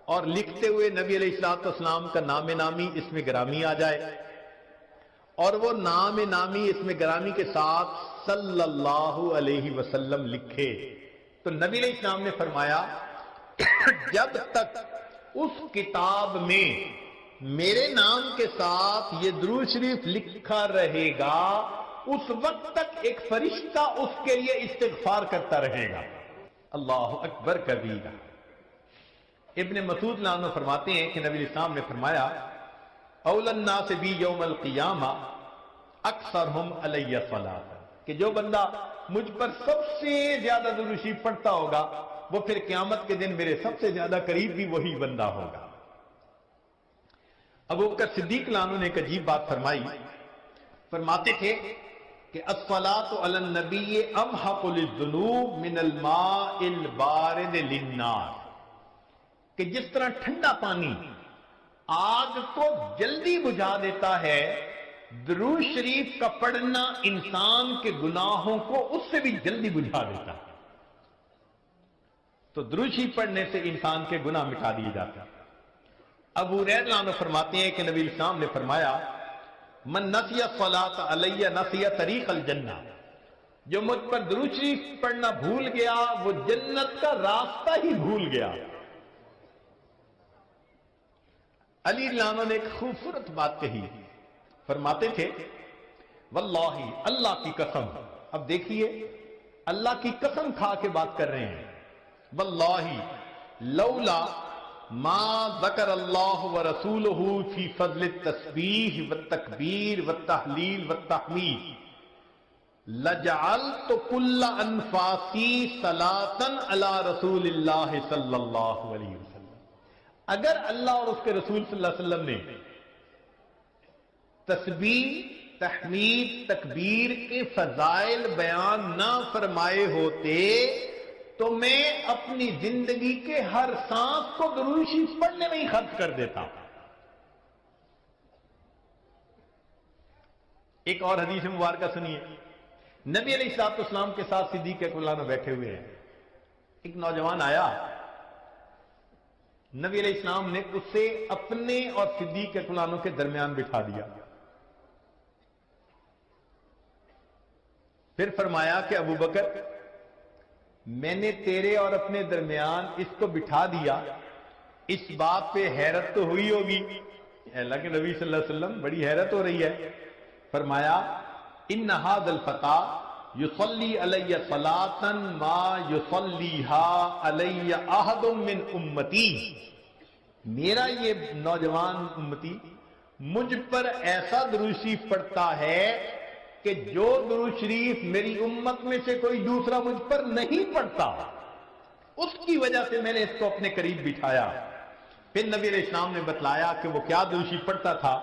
اور لکھتے ہوئے نبی علیہ الصلوۃ والسلام کا نام نامی اس میں گرامی آ جائے، اور وہ نام نامی اس میں گرامی کے ساتھ صلی اللہ علیہ وسلم لکھے، تو نبی علیہ السلام نے فرمایا جب تک اس کتاب میں میرے نام کے ساتھ یہ درود شریف لکھا رہے گا اس وقت تک ایک فرشتہ اس کے لیے استغفار کرتا رہے گا۔ اللہ اکبر کبیرہ۔ ابن مسعود عنہ فرماتے ہیں کہ نبی علیہ السلام نے فرمایا اول الناس بی یوم القیامہ اکثرہم علی صلاۃ، کہ جو بندہ مجھ پر سب سے زیادہ درود شریف پڑھتا ہوگا وہ پھر قیامت کے دن میرے سب سے زیادہ قریب بھی وہی بندہ ہوگا۔ ابو بکر صدیق عنہ نے ایک عجیب بات فرمائی، فرماتے تھے کہ الصلاۃ علی النبی امحق للذنوب من الماء البارد للنار، کہ جس طرح ٹھنڈا پانی آگ کو جلدی بجھا دیتا ہے، درود شریف کا پڑھنا انسان کے گناہوں کو اس سے بھی جلدی بجھا دیتا ہے۔ تو درود شریف پڑھنے سے انسان کے گناہ مٹا دیے جاتے ہیں۔ ابو ہریرہ عنہ فرماتے ہیں کہ نبی علیہ السلام نے فرمایا من نسی الصلاۃ علی نسی طریق الجنہ، جو مجھ پر درود شریف پڑھنا بھول گیا وہ جنت کا راستہ ہی بھول گیا۔ علی رضی اللہ عنہ نے ایک خوبصورت بات کہی، فرماتے تھے واللہ، اللہ کی قسم، اب دیکھیے اللہ کی قسم کھا کے بات کر رہے ہیں، واللہ لولا ما ذکر اللہ ورسولہ فی فضل التسبیح والتکبیر والتحلیل والتحمید لجعلت کل انفاسی صلاة علی رسول اللہ صلی اللہ علیہ وسلم، اگر اللہ اور اس کے رسول صلی اللہ علیہ وسلم نے تسبیح، تحمید، تکبیر کے فضائل بیان نہ فرمائے ہوتے تو میں اپنی زندگی کے ہر سانس کو درود شریف پڑھنے میں ہی خرچ کر دیتا۔ ایک اور حدیث مبارکہ سنیے، نبی علیہ الصلوۃ والسلام کے ساتھ صدیق اکبر عنہ بیٹھے ہوئے ہیں، ایک نوجوان آیا، نبی علیہ السلام نے اسے اپنے اور صدیق اکبر عنہ کے درمیان بٹھا دیا، پھر فرمایا کہ ابو بکر میں نے تیرے اور اپنے درمیان اس کو بٹھا دیا، اس بات پہ حیرت تو ہوئی ہوگی، اللہ کے نبی صلی اللہ علیہ وسلم بڑی حیرت ہو رہی ہے۔ فرمایا ان ھذا الفتى یصلی علی صلاۃ ما یصلیھا علی احد من امتی، میرا یہ نوجوان امتی مجھ پر ایسا درود شریف پڑھتا ہے کہ جو درود شریف میری امت میں سے کوئی دوسرا مجھ پر نہیں پڑھتا، اس کی وجہ سے میں نے اس کو اپنے قریب بٹھایا۔ پھر نبی علیہ السلام نے بتلایا کہ وہ کیا درود شریف پڑھتا تھا،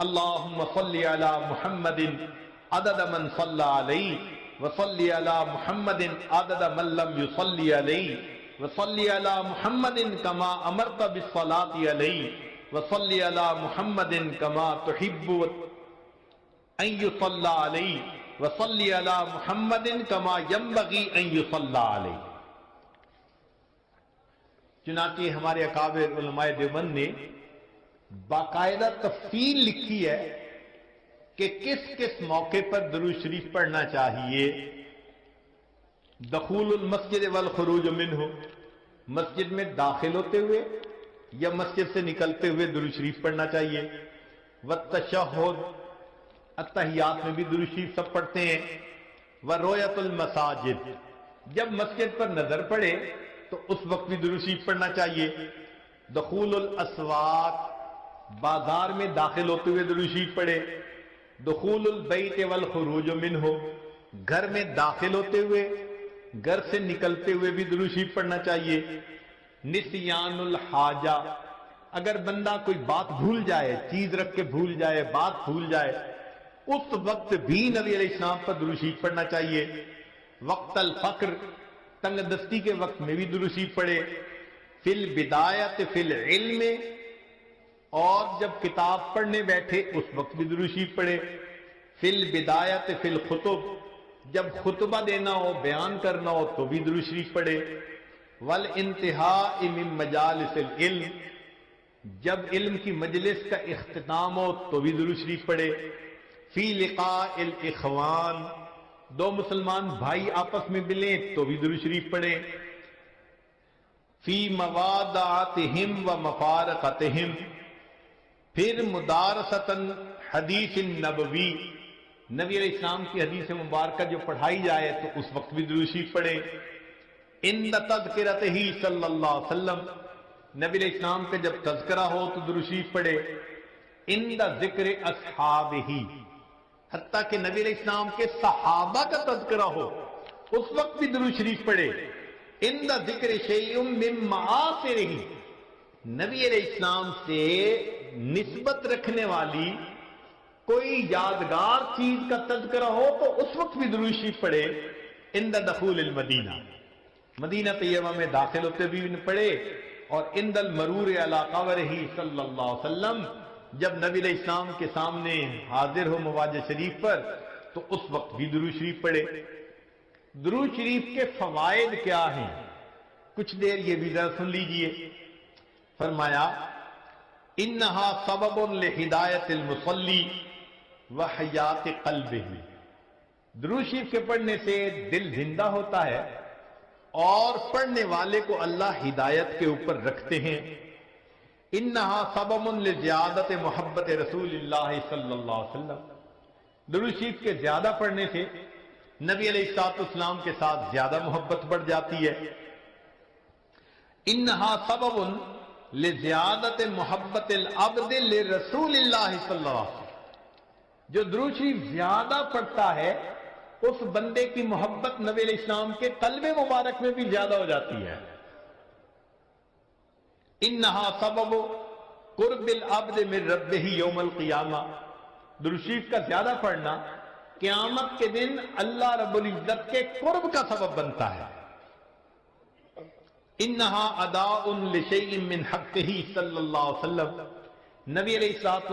اللہم صلی علی محمد عدد من صلی علیہ وصلی علی محمد عدد من لم یصلی علیہ وصلی علی محمد کما امرت بالصلاۃ علیہ وصلی علی محمد کما تحب ان یصلی علیہ وصلی علی محمد کما ینبغی ان یصلی علیہ۔ چنانچہ ہمارے اکابر علماء دیوبند نے باقاعدہ تفصیل لکھی ہے کہ کس کس موقع پر درود شریف پڑھنا چاہیے۔ دخول المسجد والخروج منہ، مسجد میں داخل ہوتے ہوئے یا مسجد سے نکلتے ہوئے درود شریف پڑھنا چاہیے۔ والتشہد، اتحیات میں بھی درود شریف سب پڑھتے ہیں۔ ورؤیت المساجد، جب مسجد پر نظر پڑے تو اس وقت بھی درود شریف پڑھنا چاہیے۔ دخول الاسواق، بازار میں داخل ہوتے ہوئے درود شریف پڑھے۔ دخول البیت والخروج منہ، گھر میں داخل ہوتے ہوئے گھر سے نکلتے ہوئے بھی درود شریف پڑھنا چاہیے۔ نسیان الحاجہ، اگر بندہ کوئی بات بھول جائے، چیز رکھ کے بھول جائے، بات بھول جائے، اس وقت بھی نبی علیہ السلام پر درود شریف پڑھنا چاہیے۔ وقت الفقر، تنگ دستی کے وقت میں بھی درود شریف پڑھے۔ فی البدایت فی العلم، اور جب کتاب پڑھنے بیٹھے اس وقت بھی درود شریف پڑھے۔ فی البدایت فی الخطب، جب خطبہ دینا ہو، بیان کرنا ہو تو بھی درود شریف پڑھے۔ والانتہاء من مجالس العلم، جب علم کی مجلس کا اختتام ہو تو بھی درود شریف پڑھے، فی لقاء الاخوان، دو مسلمان بھائی آپس میں ملیں تو بھی درود شریف پڑھیں، فی موادعتہم و مفارقتہم، پھر مدارستاً حدیث نبوی، نبی علیہ السلام کی حدیث مبارکہ جو پڑھائی جائے تو اس وقت بھی درود شریف پڑھیں، عند تذکرتہ صلی اللہ علیہ وسلم، نبی علیہ السلام کا جب تذکرہ ہو تو درود شریف پڑھے، عند ذکر اصحابہ، حتیٰ کہ نبی علیہ السلام کے صحابہ کا تذکرہ ہو اس وقت بھی درود شریف پڑھے، عند ذکر شیء من معاصرہ، نبی علیہ السلام سے نسبت رکھنے والی کوئی یادگار چیز کا تذکرہ ہو تو اس وقت بھی درود شریف پڑھے، عند دخول المدینہ، مدینہ طیبہ میں داخل ہوتے بھی پڑھے، اور عند المرور علی قبرہ صلی اللہ علیہ وسلم، جب نبی علیہ السلام کے سامنے حاضر ہو مواجہ شریف پر تو اس وقت بھی درود شریف پڑھے۔ درود شریف کے فوائد کیا ہیں؟ کچھ دیر یہ بھی ذرا سن لیجئے۔ فرمایا انہا سبب لہدایت المصلی وحیات قلبہ، درود شریف کے پڑھنے سے دل زندہ ہوتا ہے اور پڑھنے والے کو اللہ ہدایت کے اوپر رکھتے ہیں۔ انہا سبب لزیادت محبت رسول اللہ صلی اللہ علیہ وسلم، درود شریف کے زیادہ پڑھنے سے نبی علیہ الصلوۃ والسلام کے ساتھ زیادہ محبت بڑھ جاتی ہے۔ انہا سبب لزیادت محبت العبد لرسول اللہ صلی اللہ علیہ وسلم، جو درود شریف زیادہ پڑھتا ہے اس بندے کی محبت نبی علیہ السلام کے قلب مبارک میں بھی زیادہ ہو جاتی ہے۔ انہا سبب قرب العبد من ربہ یوم القیامہ، درود شریف کا زیادہ پڑھنا قیامت کے دن اللہ رب العزت کے قرب کا سبب بنتا ہے۔ انہا اداء لشیء من حقہ صلی اللہ علیہ وسلم، نبی علیہ الصلوۃ